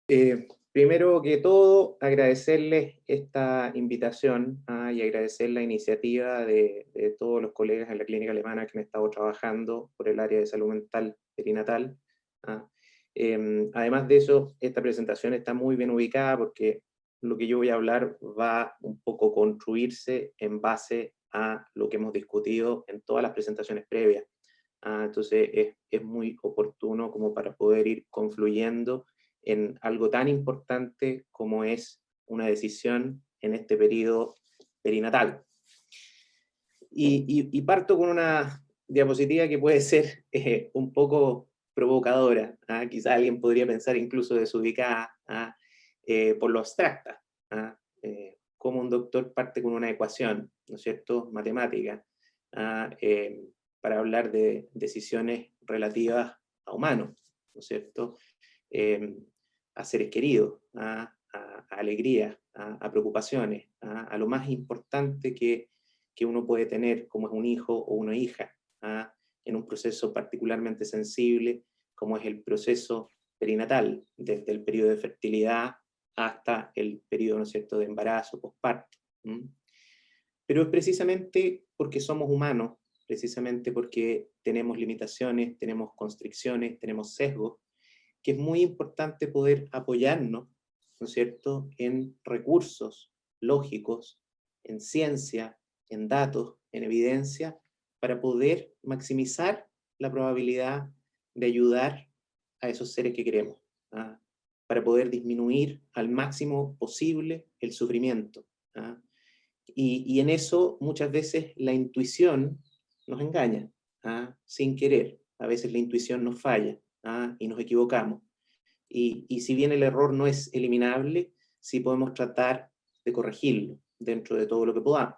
Primero que todo, agradecerles esta invitación y agradecer la iniciativa de todos los colegas en la clínica alemana que han estado trabajando por el área de salud mental perinatal. ah. Además de eso, esta presentación está muy bien ubicada porque lo que yo voy a hablar va un poco a construirse en base a lo que hemos discutido en todas las presentaciones previas. Entonces es muy oportuno como para poder ir confluyendo en algo tan importante como es una decisión en este periodo perinatal. Y parto con una diapositiva que puede ser un poco provocadora. Quizá alguien podría pensar incluso desubicada por lo abstracta. Como un doctor parte con una ecuación, ¿no es cierto?, matemática, ¿ah? Para hablar de decisiones relativas a humanos, ¿no es cierto?, a seres queridos, a alegrías, a preocupaciones, a lo más importante que uno puede tener, como es un hijo o una hija, en un proceso particularmente sensible, como es el proceso perinatal, desde el periodo de fertilidad hasta el periodo, ¿no es cierto?, de embarazo, posparto. Pero es precisamente porque somos humanos, precisamente porque tenemos limitaciones, tenemos constricciones, tenemos sesgos, que es muy importante poder apoyarnos, ¿no es cierto?, en recursos lógicos, en ciencia, en datos, en evidencia, para poder maximizar la probabilidad de ayudar a esos seres que queremos, ¿ah? Para poder disminuir al máximo posible el sufrimiento. ¿Ah? Y en eso muchas veces la intuición nos engaña, sin querer. A veces la intuición nos falla y nos equivocamos. Y si bien el error no es eliminable, sí podemos tratar de corregirlo dentro de todo lo que podamos.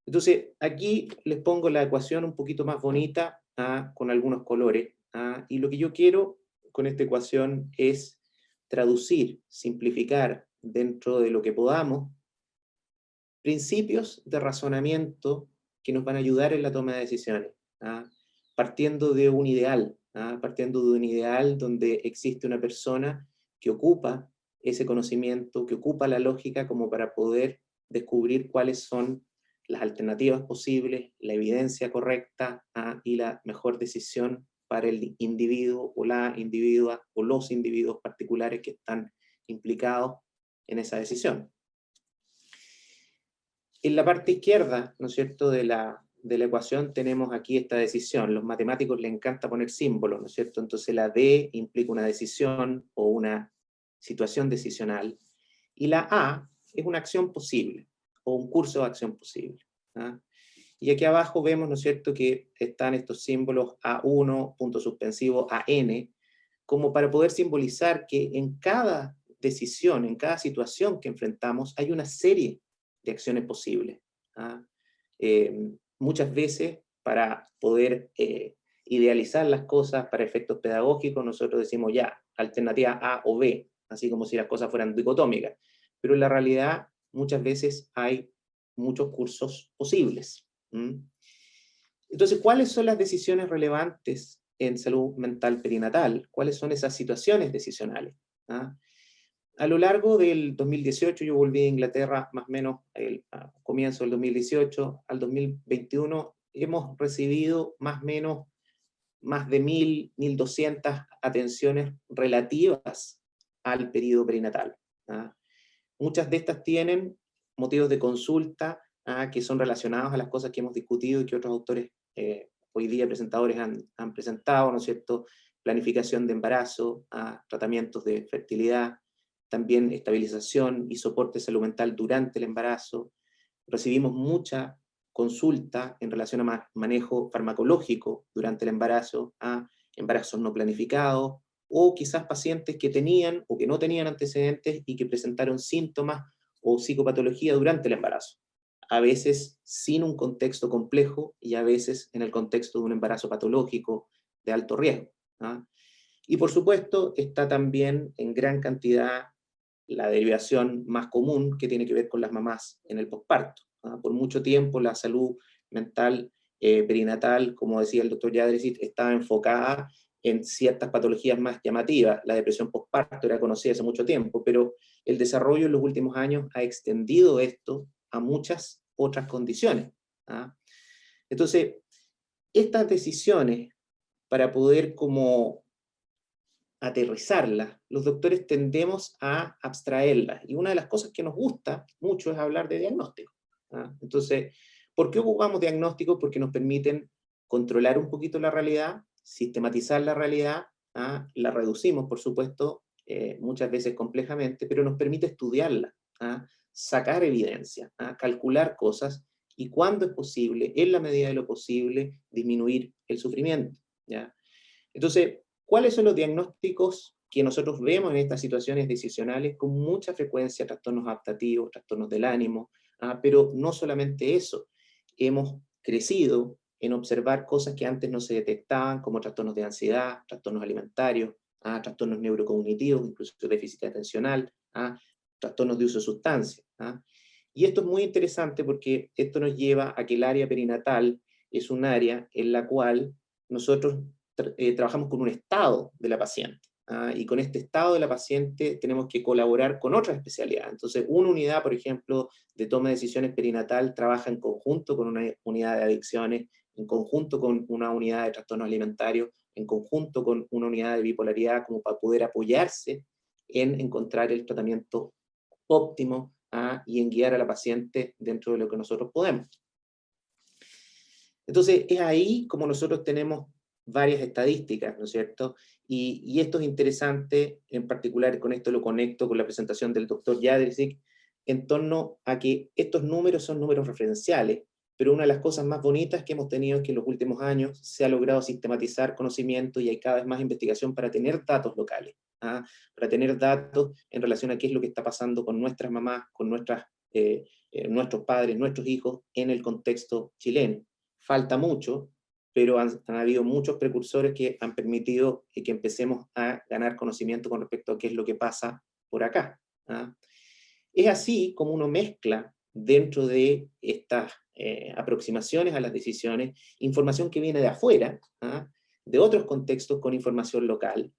Entonces, aquí les pongo la ecuación un poquito más bonita, con algunos colores, y lo que yo quiero con esta ecuación es traducir, simplificar dentro de lo que podamos, principios de razonamiento que nos van a ayudar en la toma de decisiones, partiendo de un ideal, partiendo de un ideal donde existe una persona que ocupa ese conocimiento, que ocupa la lógica como para poder descubrir cuáles son las alternativas posibles, la evidencia correcta y la mejor decisión para el individuo o la individua o los individuos particulares que están implicados en esa decisión. En la parte izquierda, ¿no es cierto?, de la ecuación tenemos aquí esta decisión. Los matemáticos les encanta poner símbolos, ¿no es cierto? Entonces la D implica una decisión o una situación decisional, y la A es una acción posible o un curso de acción posible. Y aquí abajo vemos, ¿no es cierto?, que están estos símbolos A1, punto suspensivo, AN, como para poder simbolizar que en cada decisión, en cada situación que enfrentamos, hay una serie de acciones posibles. Muchas veces, para poder idealizar las cosas para efectos pedagógicos, nosotros decimos ya, alternativa A o B, así como si las cosas fueran dicotómicas. Pero en la realidad, muchas veces hay muchos cursos posibles. Entonces, ¿cuáles son las decisiones relevantes en salud mental perinatal? ¿Cuáles son esas situaciones decisionales? A lo largo del 2018, yo volví a Inglaterra más o menos a comienzo del 2018, al 2021 hemos recibido más o menos más de 1.200 atenciones relativas al periodo perinatal. Muchas de estas tienen motivos de consulta que son relacionados a las cosas que hemos discutido y que otros autores hoy día presentadores han presentado, ¿no es cierto? Planificación de embarazo, tratamientos de fertilidad, también estabilización y soporte de salud mental durante el embarazo. Recibimos mucha consulta en relación a manejo farmacológico durante el embarazo, a embarazos no planificados, o quizás pacientes que tenían o que no tenían antecedentes y que presentaron síntomas o psicopatología durante el embarazo. A veces sin un contexto complejo y a veces en el contexto de un embarazo patológico de alto riesgo. Y por supuesto está también en gran cantidad la derivación más común que tiene que ver con las mamás en el posparto. Por mucho tiempo la salud mental perinatal, como decía el doctor Jadrecic, estaba enfocada en ciertas patologías más llamativas. La depresión postparto era conocida hace mucho tiempo, pero el desarrollo en los últimos años ha extendido esto a muchas otras condiciones. ¿Ah? Entonces, estas decisiones, para poder como aterrizarlas, los doctores tendemos a abstraerlas. Y una de las cosas que nos gusta mucho es hablar de diagnóstico. ¿Ah? Entonces, ¿por qué ocupamos diagnósticos? Porque nos permiten controlar un poquito la realidad, sistematizar la realidad, ¿ah? La reducimos, por supuesto, muchas veces complejamente, pero nos permite estudiarla, ¿ah? Sacar evidencia, ¿ah? Calcular cosas y cuando es posible, en la medida de lo posible, disminuir el sufrimiento. ¿Ya? Entonces, ¿cuáles son los diagnósticos que nosotros vemos en estas situaciones decisionales? Con mucha frecuencia, trastornos adaptativos, trastornos del ánimo, pero no solamente eso. Hemos crecido en observar cosas que antes no se detectaban, como trastornos de ansiedad, trastornos alimentarios, trastornos neurocognitivos, incluso déficit atencional, trastornos de uso de sustancias. Y esto es muy interesante porque esto nos lleva a que el área perinatal es un área en la cual nosotros trabajamos con un estado de la paciente. Y con este estado de la paciente tenemos que colaborar con otras especialidades. Entonces, una unidad, por ejemplo, de toma de decisiones perinatal trabaja en conjunto con una unidad de adicciones, en conjunto con una unidad de trastornos alimentarios, en conjunto con una unidad de bipolaridad, como para poder apoyarse en encontrar el tratamiento óptimo y en guiar a la paciente dentro de lo que nosotros podemos. Entonces, es ahí como nosotros tenemos varias estadísticas, ¿no es cierto? Y esto es interesante, en particular con esto lo conecto con la presentación del doctor Jadricic, en torno a que estos números son números referenciales, pero una de las cosas más bonitas que hemos tenido es que en los últimos años se ha logrado sistematizar conocimiento y hay cada vez más investigación para tener datos locales, para tener datos en relación a qué es lo que está pasando con nuestras mamás, con nuestros padres, nuestros hijos en el contexto chileno. Falta mucho, pero han habido muchos precursores que han permitido que empecemos a ganar conocimiento con respecto a qué es lo que pasa por acá. Es así como uno mezcla dentro de estas aproximaciones a las decisiones información que viene de afuera, de otros contextos con información local,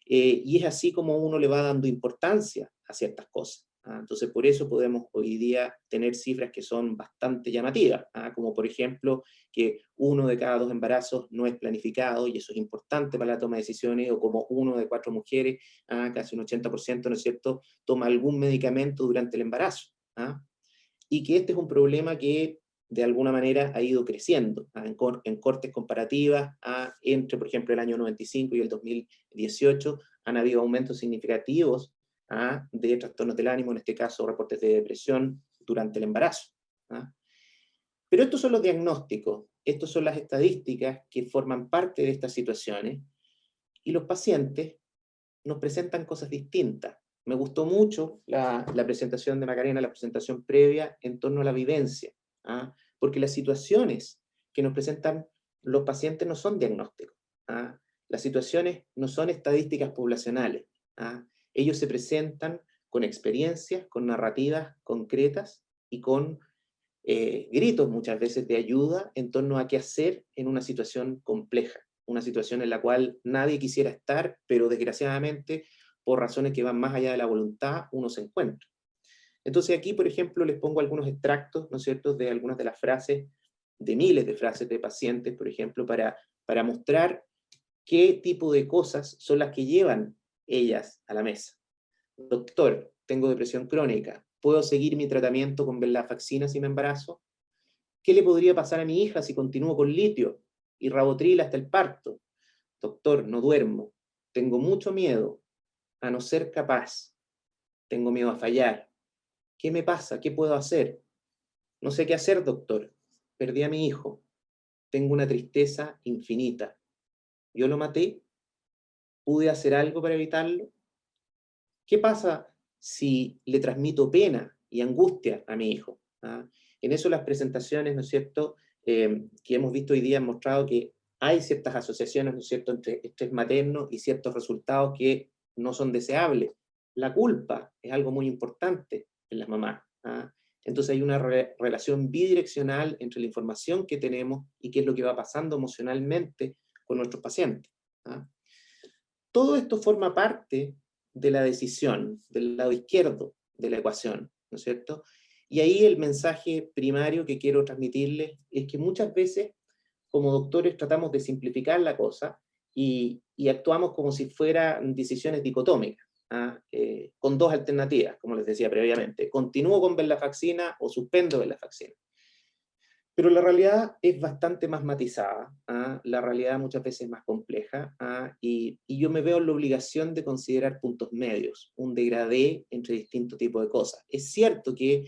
y es así como uno le va dando importancia a ciertas cosas. Entonces, por eso podemos hoy día tener cifras que son bastante llamativas, como por ejemplo que 1 de cada 2 embarazos no es planificado, y eso es importante para la toma de decisiones, o como 1 de 4 mujeres, casi un 80%, ¿no es cierto?, toma algún medicamento durante el embarazo, y que este es un problema que de alguna manera ha ido creciendo en cortes comparativas entre, por ejemplo, el año 95 y el 2018, han habido aumentos significativos de trastornos del ánimo, en este caso reportes de depresión durante el embarazo. Pero estos son los diagnósticos, estos son las estadísticas que forman parte de estas situaciones, y los pacientes nos presentan cosas distintas. Me gustó mucho la presentación de Macarena, la presentación previa en torno a la vivencia, porque las situaciones que nos presentan los pacientes no son diagnósticos, las situaciones no son estadísticas poblacionales, ellos se presentan con experiencias, con narrativas concretas y con gritos muchas veces de ayuda en torno a qué hacer en una situación compleja, una situación en la cual nadie quisiera estar, pero desgraciadamente, por razones que van más allá de la voluntad, uno se encuentra. Entonces aquí, por ejemplo, les pongo algunos extractos, ¿no es cierto?, de algunas de las frases, de miles de frases de pacientes, por ejemplo, para mostrar qué tipo de cosas son las que llevan ellas a la mesa. Doctor, tengo depresión crónica, ¿puedo seguir mi tratamiento con venlafaxina si me embarazo? ¿Qué le podría pasar a mi hija si continúo con litio y Rabotril hasta el parto? Doctor, no duermo, tengo mucho miedo a no ser capaz, tengo miedo a fallar. ¿Qué me pasa? ¿Qué puedo hacer? No sé qué hacer, doctor. Perdí a mi hijo. Tengo una tristeza infinita. ¿Yo lo maté? ¿Pude hacer algo para evitarlo? ¿Qué pasa si le transmito pena y angustia a mi hijo? En eso las presentaciones, ¿no es cierto?, que hemos visto hoy día han mostrado que hay ciertas asociaciones, ¿no es cierto?, entre estrés materno y ciertos resultados que no son deseables. La culpa es algo muy importante en las mamás. Entonces hay una relación bidireccional entre la información que tenemos y qué es lo que va pasando emocionalmente con nuestros pacientes. ¿ah? Todo esto forma parte de la decisión, del lado izquierdo de la ecuación, ¿no es cierto? Y ahí el mensaje primario que quiero transmitirles es que muchas veces, como doctores, tratamos de simplificar la cosa y actuamos como si fueran decisiones dicotómicas, ¿ah? Con dos alternativas, como les decía previamente. Continúo con venlafaxina o suspendo venlafaxina. Pero la realidad es bastante más matizada, ¿ah? La realidad muchas veces es más compleja, ¿ah? Y yo me veo en la obligación de considerar puntos medios, un degradé entre distintos tipos de cosas. Es cierto que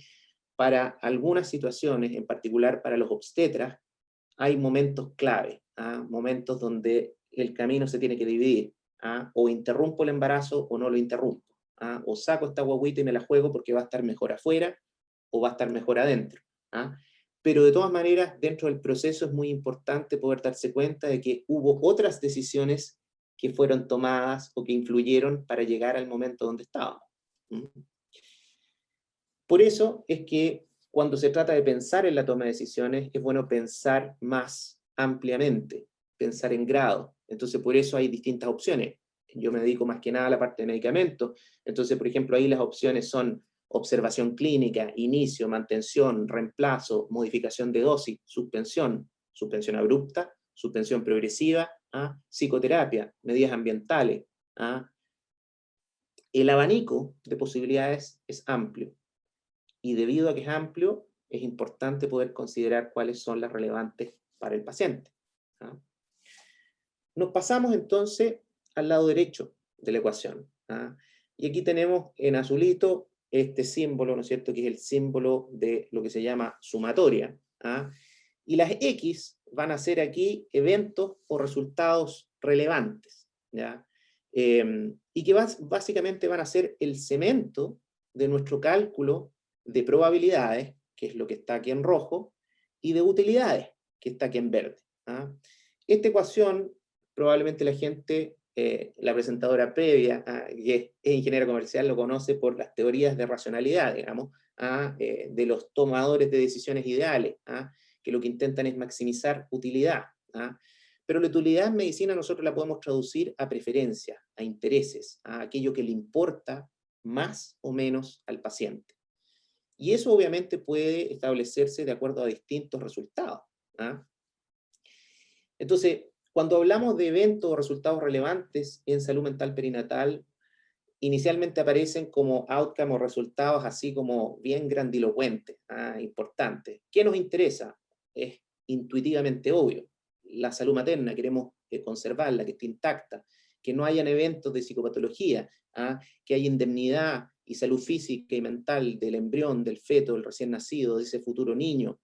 para algunas situaciones, en particular para los obstetras, hay momentos clave, ¿ah? Momentos donde el camino se tiene que dividir, ¿ah? O interrumpo el embarazo o no lo interrumpo, ¿ah? O saco esta guagüita y me la juego porque va a estar mejor afuera o va a estar mejor adentro, ¿ah? Pero de todas maneras, dentro del proceso es muy importante poder darse cuenta de que hubo otras decisiones que fueron tomadas o que influyeron para llegar al momento donde estábamos. Por eso es que cuando se trata de pensar en la toma de decisiones, es bueno pensar más ampliamente, pensar en grado. Entonces, por eso hay distintas opciones. Yo me dedico más que nada a la parte de medicamentos. Entonces, por ejemplo, ahí las opciones son observación clínica, inicio, mantención, reemplazo, modificación de dosis, suspensión, suspensión abrupta, suspensión progresiva, ¿ah? Psicoterapia, medidas ambientales. ¿Ah? El abanico de posibilidades es amplio. Y debido a que es amplio, es importante poder considerar cuáles son las relevantes para el paciente. ¿Ah? Nos pasamos entonces al lado derecho de la ecuación. ¿Ah? Y aquí tenemos en azulito este símbolo, ¿no es cierto?, que es el símbolo de lo que se llama sumatoria. ¿Ah? Y las X van a ser aquí eventos o resultados relevantes, ¿ya? Y que básicamente van a ser el cemento de nuestro cálculo de probabilidades, que es lo que está aquí en rojo, y de utilidades, que está aquí en verde. ¿Ah? Esta ecuación, probablemente la gente, la presentadora previa, que es ingeniera comercial, lo conoce por las teorías de racionalidad, digamos, de los tomadores de decisiones ideales, que lo que intentan es maximizar utilidad. Pero la utilidad en medicina nosotros la podemos traducir a preferencias, a intereses, a aquello que le importa más o menos al paciente. Y eso obviamente puede establecerse de acuerdo a distintos resultados. Entonces, cuando hablamos de eventos o resultados relevantes en salud mental perinatal, inicialmente aparecen como outcome o resultados así como bien grandilocuentes, importantes. ¿Qué nos interesa? Es intuitivamente obvio. La salud materna, queremos conservarla, que esté intacta, que no hayan eventos de psicopatología, que haya indemnidad y salud física y mental del embrión, del feto, del recién nacido, de ese futuro niño.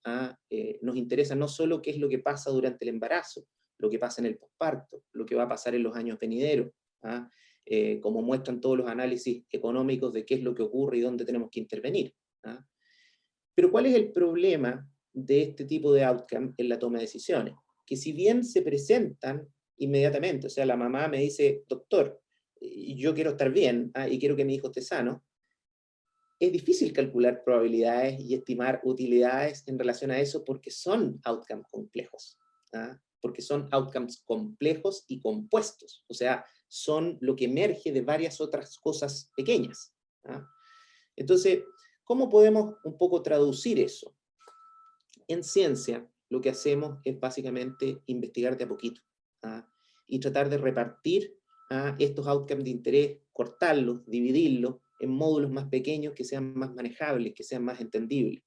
Nos interesa no solo qué es lo que pasa durante el embarazo, lo que pasa en el posparto, lo que va a pasar en los años venideros, como muestran todos los análisis económicos de qué es lo que ocurre y dónde tenemos que intervenir. Pero ¿cuál es el problema de este tipo de outcome en la toma de decisiones? Que si bien se presentan inmediatamente, o sea, la mamá me dice, doctor, yo quiero estar bien y quiero que mi hijo esté sano, es difícil calcular probabilidades y estimar utilidades en relación a eso porque son outcomes complejos, porque son outcomes complejos y compuestos, o sea, son lo que emerge de varias otras cosas pequeñas. Entonces, ¿cómo podemos un poco traducir eso? En ciencia, lo que hacemos es básicamente investigar de a poquito y tratar de repartir estos outcomes de interés, cortarlos, dividirlos en módulos más pequeños que sean más manejables, que sean más entendibles.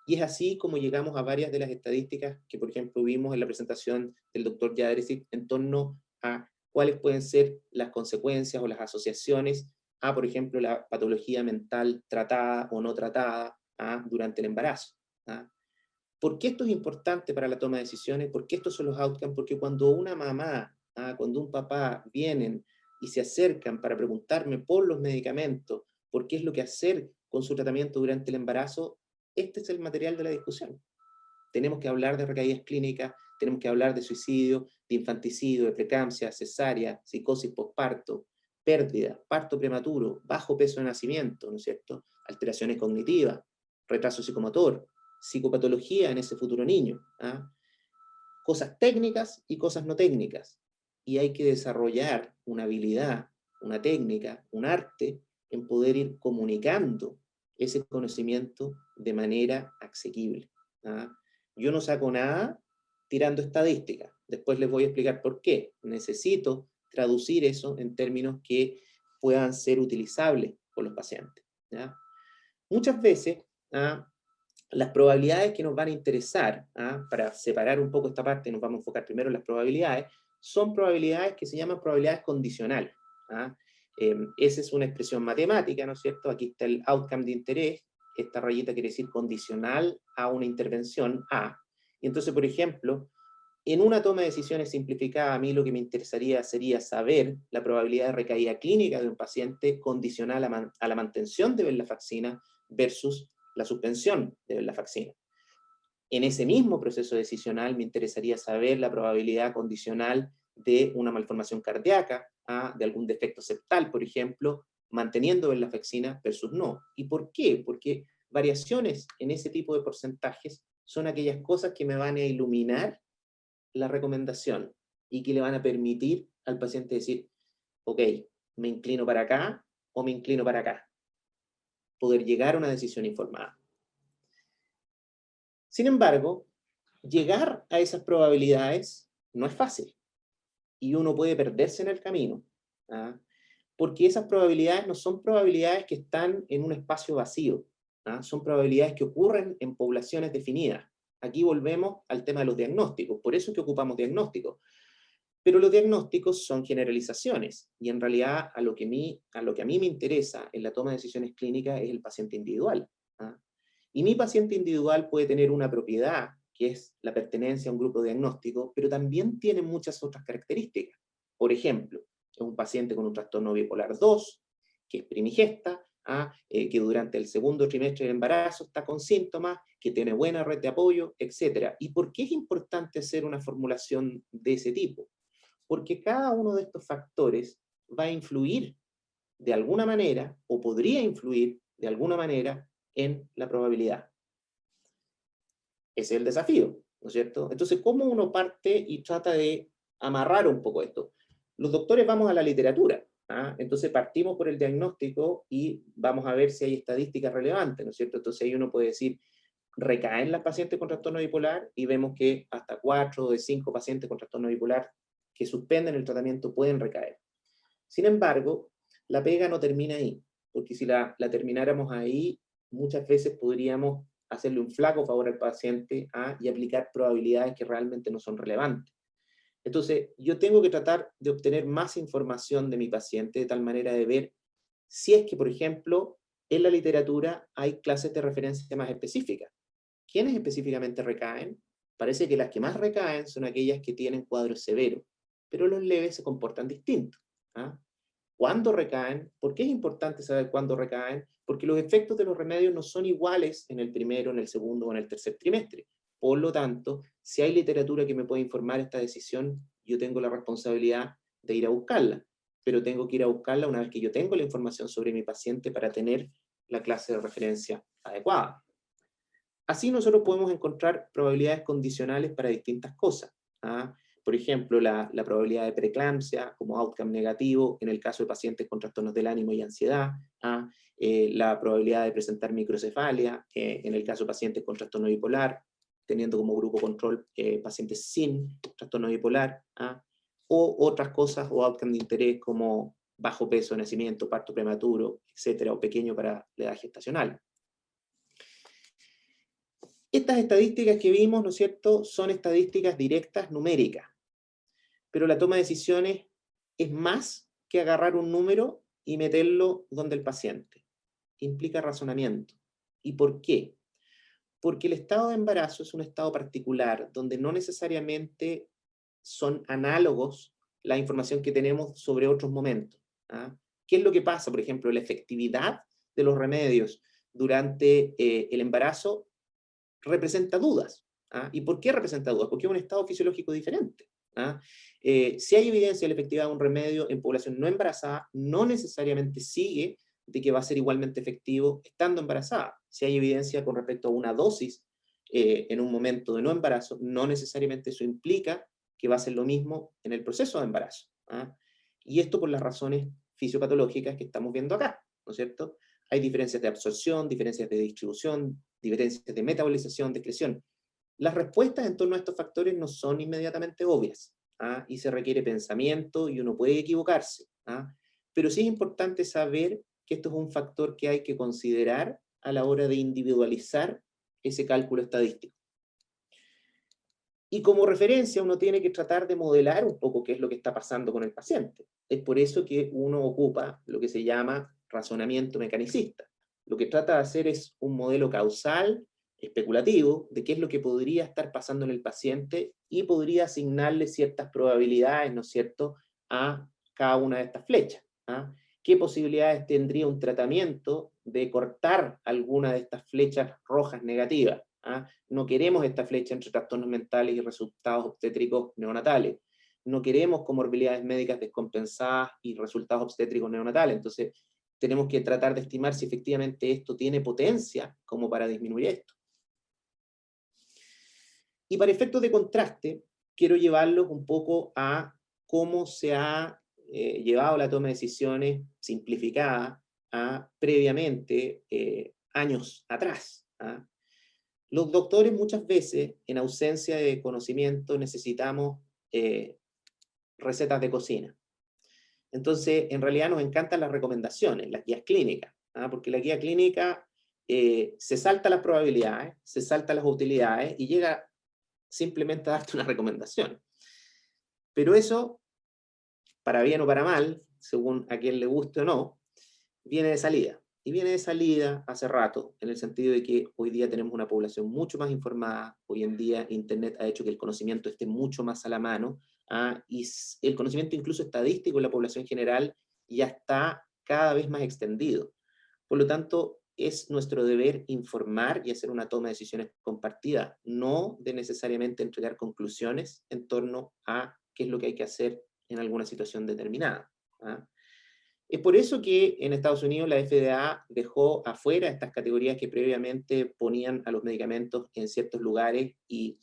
Y es así como llegamos a varias de las estadísticas que, por ejemplo, vimos en la presentación del doctor Jadrecic en torno a cuáles pueden ser las consecuencias o las asociaciones a, por ejemplo, la patología mental tratada o no tratada durante el embarazo. ¿Por qué esto es importante para la toma de decisiones? ¿Por qué estos son los outcomes? Porque cuando una mamá, cuando un papá vienen y se acercan para preguntarme por los medicamentos, por qué es lo que hacer con su tratamiento durante el embarazo, este es el material de la discusión. Tenemos que hablar de recaídas clínicas, tenemos que hablar de suicidio, de infanticidio, de preeclampsia, cesárea, psicosis postparto, pérdida, parto prematuro, bajo peso de nacimiento, ¿no es cierto? Alteraciones cognitivas, retraso psicomotor, psicopatología en ese futuro niño. Cosas técnicas y cosas no técnicas. y hay que desarrollar una habilidad, una técnica, un arte en poder ir comunicando ese conocimiento de manera asequible. ¿Ah? Yo no saco nada tirando estadísticas. Después les voy a explicar por qué. Necesito traducir eso en términos que puedan ser utilizables por los pacientes. ¿Ya? Muchas veces, ¿ah? Las probabilidades que nos van a interesar, ¿ah? Para separar un poco esta parte, nos vamos a enfocar primero en las probabilidades, son probabilidades que se llaman probabilidades condicionales. ¿Ah? Esa es una expresión matemática, ¿no es cierto? Aquí está el outcome de interés, esta rayita quiere decir condicional a una intervención A. Y entonces, por ejemplo, en una toma de decisiones simplificada, a mí lo que me interesaría sería saber la probabilidad de recaída clínica de un paciente condicional a la mantención de venlafaxina versus la suspensión de venlafaxina. En ese mismo proceso decisional me interesaría saber la probabilidad condicional de una malformación cardíaca, de algún defecto septal, por ejemplo, manteniendo venlafaxina versus no. ¿Y por qué? Porque variaciones en ese tipo de porcentajes son aquellas cosas que me van a iluminar la recomendación y que le van a permitir al paciente decir, ok, me inclino para acá o me inclino para acá. Poder llegar a una decisión informada. Sin embargo, llegar a esas probabilidades no es fácil y uno puede perderse en el camino, ¿ah? Porque esas probabilidades no son probabilidades que están en un espacio vacío, ¿ah? Son probabilidades que ocurren en poblaciones definidas. Aquí volvemos al tema de los diagnósticos, por eso es que ocupamos diagnósticos. Pero los diagnósticos son generalizaciones y en realidad a lo que a mí me interesa en la toma de decisiones clínicas es el paciente individual. ¿Ah? Y mi paciente individual puede tener una propiedad, que es la pertenencia a un grupo diagnóstico, pero también tiene muchas otras características. Por ejemplo, es un paciente con un trastorno bipolar 2, que es primigesta, que durante el segundo trimestre del embarazo está con síntomas, que tiene buena red de apoyo, etc. ¿Y por qué es importante hacer una formulación de ese tipo? Porque cada uno de estos factores va a influir de alguna manera, o podría influir de alguna manera, en la probabilidad. Ese es el desafío, ¿no es cierto? Entonces, ¿cómo uno parte y trata de amarrar un poco esto? Los doctores vamos a la literatura, entonces partimos por el diagnóstico y vamos a ver si hay estadísticas relevantes, ¿no es cierto? Entonces ahí uno puede decir, recaen las pacientes con trastorno bipolar y vemos que hasta 4 de 5 pacientes con trastorno bipolar que suspenden el tratamiento pueden recaer. Sin embargo, la pega no termina ahí, porque si la termináramos ahí, muchas veces podríamos hacerle un flaco favor al paciente y aplicar probabilidades que realmente no son relevantes. Entonces, yo tengo que tratar de obtener más información de mi paciente de tal manera de ver si es que, por ejemplo, en la literatura hay clases de referencia más específicas. ¿Quiénes específicamente recaen? Parece que las que más recaen son aquellas que tienen cuadros severos, pero los leves se comportan distintos. ¿Ah? ¿Cuándo recaen? ¿Por qué es importante saber cuándo recaen? Porque los efectos de los remedios no son iguales en el primero, en el segundo o en el tercer trimestre. Por lo tanto, si hay literatura que me puede informar esta decisión, yo tengo la responsabilidad de ir a buscarla, pero tengo que ir a buscarla una vez que yo tengo la información sobre mi paciente para tener la clase de referencia adecuada. Así nosotros podemos encontrar probabilidades condicionales para distintas cosas. Por ejemplo, la probabilidad de preeclampsia como outcome negativo en el caso de pacientes con trastornos del ánimo y ansiedad, la probabilidad de presentar microcefalia en el caso de pacientes con trastorno bipolar, teniendo como grupo control pacientes sin trastorno bipolar, o otras cosas o outcome de interés como bajo peso, nacimiento, parto prematuro, etcétera, o pequeño para la edad gestacional. Estas estadísticas que vimos, ¿no es cierto?, son estadísticas directas numéricas, pero la toma de decisiones es más que agarrar un número y meterlo donde el paciente. Implica razonamiento. ¿Y por qué? Porque el estado de embarazo es un estado particular, donde no necesariamente son análogos la información que tenemos sobre otros momentos. ¿Qué es lo que pasa? Por ejemplo, la efectividad de los remedios durante el embarazo representa dudas. ¿Y por qué representa dudas? Porque es un estado fisiológico diferente. Si hay evidencia de la efectividad de un remedio en población no embarazada, no necesariamente sigue de que va a ser igualmente efectivo estando embarazada. Si hay evidencia con respecto a una dosis en un momento de no embarazo, no necesariamente eso implica que va a ser lo mismo en el proceso de embarazo. Y esto por las razones fisiopatológicas que estamos viendo acá, ¿no es cierto? Hay diferencias de absorción, diferencias de distribución, diferencias de metabolización, de excreción. Las respuestas en torno a estos factores no son inmediatamente obvias, y se requiere pensamiento y uno puede equivocarse, pero sí es importante saber que esto es un factor que hay que considerar a la hora de individualizar ese cálculo estadístico. Y como referencia uno tiene que tratar de modelar un poco qué es lo que está pasando con el paciente. Es por eso que uno ocupa lo que se llama razonamiento mecanicista. Lo que trata de hacer es un modelo causal, especulativo, de qué es lo que podría estar pasando en el paciente y podría asignarle ciertas probabilidades, ¿no es cierto?, a cada una de estas flechas. ¿Qué posibilidades tendría un tratamiento de cortar alguna de estas flechas rojas negativas? No queremos esta flecha entre trastornos mentales y resultados obstétricos neonatales. No queremos comorbilidades médicas descompensadas y resultados obstétricos neonatales. Entonces, tenemos que tratar de estimar si efectivamente esto tiene potencia como para disminuir esto. Y para efectos de contraste, quiero llevarlos un poco a cómo se ha llevado la toma de decisiones simplificada previamente, años atrás. Los doctores muchas veces, en ausencia de conocimiento, necesitamos recetas de cocina. Entonces, en realidad nos encantan las recomendaciones, las guías clínicas, porque la guía clínica se salta las probabilidades, se salta las utilidades y llega simplemente a darte una recomendación. Pero eso, para bien o para mal, según a quien le guste o no, viene de salida. Y viene de salida hace rato, en el sentido de que hoy día tenemos una población mucho más informada, hoy en día Internet ha hecho que el conocimiento esté mucho más a la mano, y el conocimiento incluso estadístico en la población general ya está cada vez más extendido. Por lo tanto, es nuestro deber informar y hacer una toma de decisiones compartida, no de necesariamente entregar conclusiones en torno a qué es lo que hay que hacer en alguna situación determinada. Es por eso que en Estados Unidos la FDA dejó afuera estas categorías que previamente ponían a los medicamentos en ciertos lugares y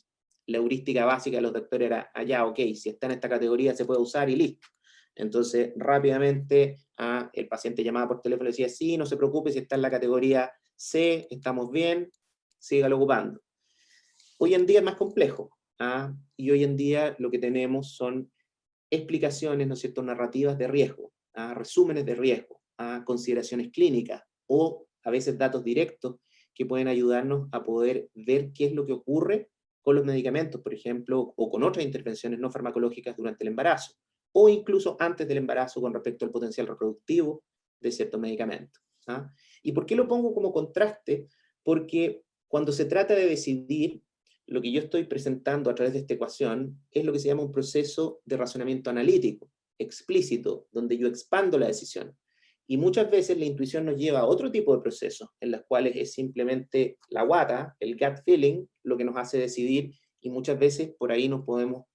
la heurística básica de los doctores era, ya, ok, si está en esta categoría se puede usar y listo. Entonces, rápidamente el paciente llamaba por teléfono y decía, sí, no se preocupe, si está en la categoría C, estamos bien, sígalo ocupando. Hoy en día es más complejo, y hoy en día lo que tenemos son explicaciones, ¿no es cierto?, narrativas de riesgo, resúmenes de riesgo, consideraciones clínicas o a veces datos directos que pueden ayudarnos a poder ver qué es lo que ocurre con los medicamentos, por ejemplo, o con otras intervenciones no farmacológicas durante el embarazo, o incluso antes del embarazo con respecto al potencial reproductivo de ciertos medicamentos. ¿Y por qué lo pongo como contraste? Porque cuando se trata de decidir, lo que yo estoy presentando a través de esta ecuación es lo que se llama un proceso de razonamiento analítico, explícito, donde yo expando la decisión. Y muchas veces la intuición nos lleva a otro tipo de procesos, en los cuales es simplemente la guata, el gut feeling, lo que nos hace decidir, y muchas veces por ahí nos podemos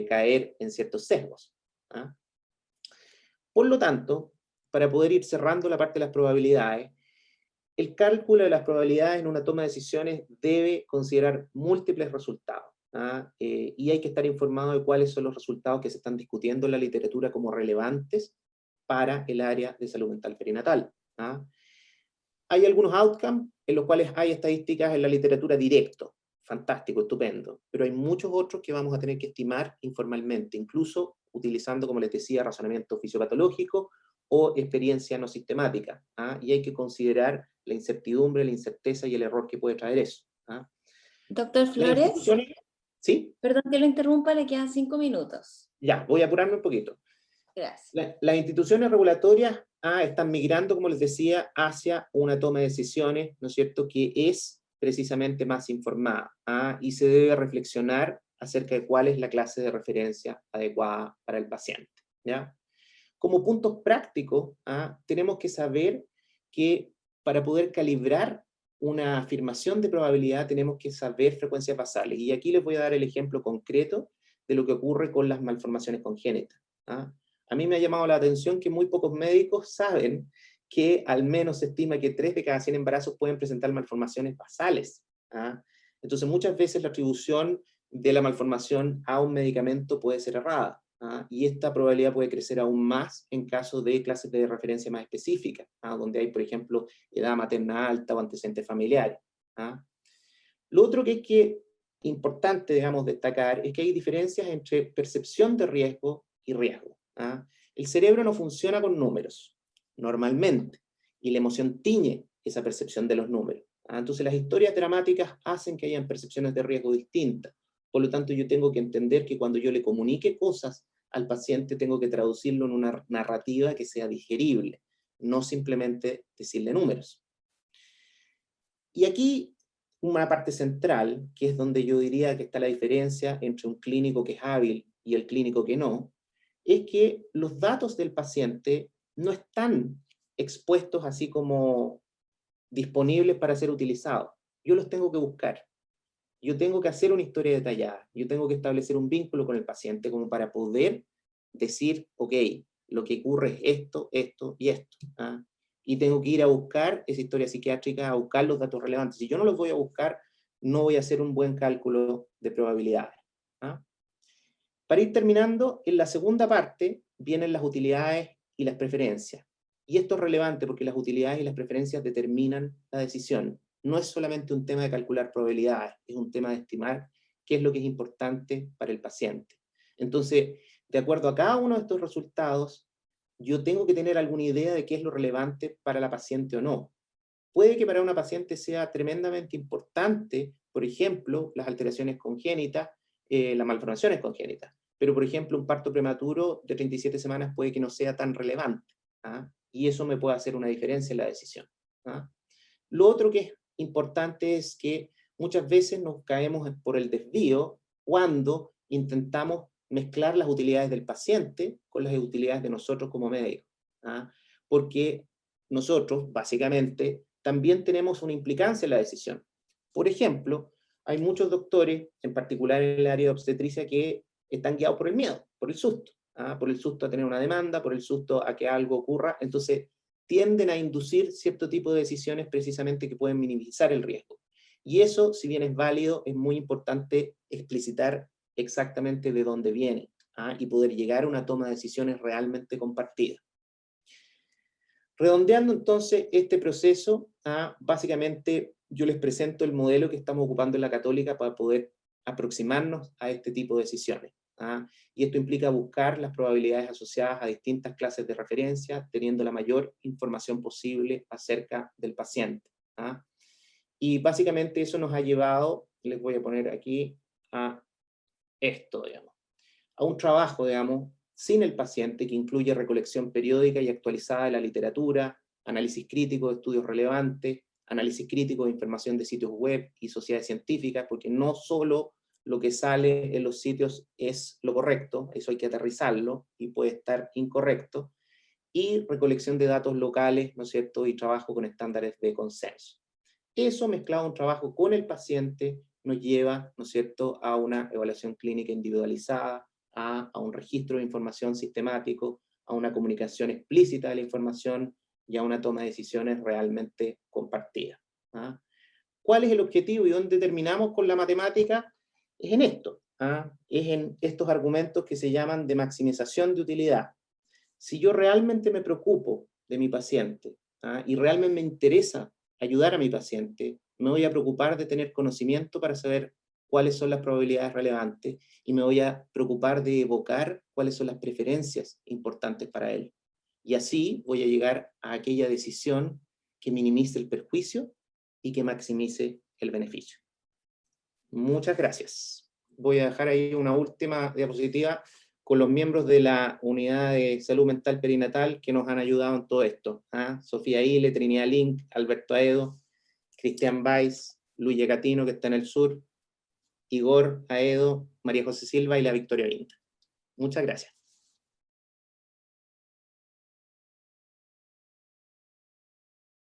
caer en ciertos sesgos. Por lo tanto, para poder ir cerrando la parte de las probabilidades, el cálculo de las probabilidades en una toma de decisiones debe considerar múltiples resultados, y hay que estar informado de cuáles son los resultados que se están discutiendo en la literatura como relevantes para el área de salud mental perinatal. Hay algunos outcomes en los cuales hay estadísticas en la literatura directo, fantástico, estupendo, pero hay muchos otros que vamos a tener que estimar informalmente, incluso utilizando, como les decía, razonamiento fisiopatológico o experiencia no sistemática, y hay que considerar la incertidumbre, la incerteza y el error que puede traer eso. Doctor Las Flores, instituciones, ¿sí? perdón que lo interrumpa, le quedan 5 minutos. Ya, voy a apurarme un poquito. Gracias. Las instituciones regulatorias están migrando, como les decía, hacia una toma de decisiones, ¿no es cierto?, que es precisamente más informada, y se debe reflexionar acerca de cuál es la clase de referencia adecuada para el paciente, ¿ya? Como puntos prácticos, tenemos que saber que para poder calibrar una afirmación de probabilidad tenemos que saber frecuencias basales. Y aquí les voy a dar el ejemplo concreto de lo que ocurre con las malformaciones congénitas. A mí me ha llamado la atención que muy pocos médicos saben que al menos se estima que 3 de cada 100 embarazos pueden presentar malformaciones basales. Entonces muchas veces la atribución de la malformación a un medicamento puede ser errada. Y esta probabilidad puede crecer aún más en caso de clases de referencia más específicas, donde hay, por ejemplo, edad materna alta o antecedentes familiares. Lo otro que es importante, digamos, destacar es que hay diferencias entre percepción de riesgo y riesgo. El cerebro no funciona con números, normalmente, y la emoción tiñe esa percepción de los números. Entonces las historias dramáticas hacen que hayan percepciones de riesgo distintas. Por lo tanto, yo tengo que entender que cuando yo le comunique cosas al paciente, tengo que traducirlo en una narrativa que sea digerible, no simplemente decirle números. Y aquí una parte central, que es donde yo diría que está la diferencia entre un clínico que es hábil y el clínico que no, es que los datos del paciente no están expuestos así como disponibles para ser utilizados. Yo los tengo que buscar. Yo tengo que hacer una historia detallada, yo tengo que establecer un vínculo con el paciente como para poder decir, ok, lo que ocurre es esto, esto y esto. Y tengo que ir a buscar esa historia psiquiátrica, a buscar los datos relevantes. Si yo no los voy a buscar, no voy a hacer un buen cálculo de probabilidades. Para ir terminando, en la segunda parte vienen las utilidades y las preferencias. Y esto es relevante porque las utilidades y las preferencias determinan la decisión. No es solamente un tema de calcular probabilidades, es un tema de estimar qué es lo que es importante para el paciente. Entonces, de acuerdo a cada uno de estos resultados, yo tengo que tener alguna idea de qué es lo relevante para la paciente o no. Puede que para una paciente sea tremendamente importante, por ejemplo, las alteraciones congénitas, las malformaciones congénitas. Pero, por ejemplo, un parto prematuro de 37 semanas puede que no sea tan relevante. Y eso me puede hacer una diferencia en la decisión. Lo otro que es importante es que muchas veces nos caemos por el desvío cuando intentamos mezclar las utilidades del paciente con las utilidades de nosotros como médicos. Porque nosotros, básicamente, también tenemos una implicancia en la decisión. Por ejemplo, hay muchos doctores, en particular en el área de obstetricia, que están guiados por el miedo, por el susto. Por el susto a tener una demanda, por el susto a que algo ocurra. Entonces, tienden a inducir cierto tipo de decisiones precisamente que pueden minimizar el riesgo. Y eso, si bien es válido, es muy importante explicitar exactamente de dónde viene, y poder llegar a una toma de decisiones realmente compartida. Redondeando entonces este proceso, básicamente yo les presento el modelo que estamos ocupando en la Católica para poder aproximarnos a este tipo de decisiones. Y esto implica buscar las probabilidades asociadas a distintas clases de referencia, teniendo la mayor información posible acerca del paciente. Y básicamente eso nos ha llevado, les voy a poner aquí, a esto, digamos, a un trabajo, digamos, sin el paciente, que incluye recolección periódica y actualizada de la literatura, análisis crítico de estudios relevantes, análisis crítico de información de sitios web y sociedades científicas, porque no solo lo que sale en los sitios es lo correcto, eso hay que aterrizarlo y puede estar incorrecto, y recolección de datos locales, ¿no es cierto?, y trabajo con estándares de consenso. Eso mezclado a un trabajo con el paciente nos lleva, ¿no es cierto?, a una evaluación clínica individualizada, a un registro de información sistemático, a una comunicación explícita de la información y a una toma de decisiones realmente compartida. ¿Cuál es el objetivo y dónde terminamos con la matemática? Es en esto, es en estos argumentos que se llaman de maximización de utilidad. Si yo realmente me preocupo de mi paciente, y realmente me interesa ayudar a mi paciente, me voy a preocupar de tener conocimiento para saber cuáles son las probabilidades relevantes y me voy a preocupar de evocar cuáles son las preferencias importantes para él. Y así voy a llegar a aquella decisión que minimice el perjuicio y que maximice el beneficio. Muchas gracias. Voy a dejar ahí una última diapositiva con los miembros de la Unidad de Salud Mental Perinatal que nos han ayudado en todo esto. Sofía Ile, Trinidad Link, Alberto Aedo, Cristian Weiss, Luis Catino, que está en el sur, Igor Aedo, María José Silva y la Victoria Vinta. Muchas gracias.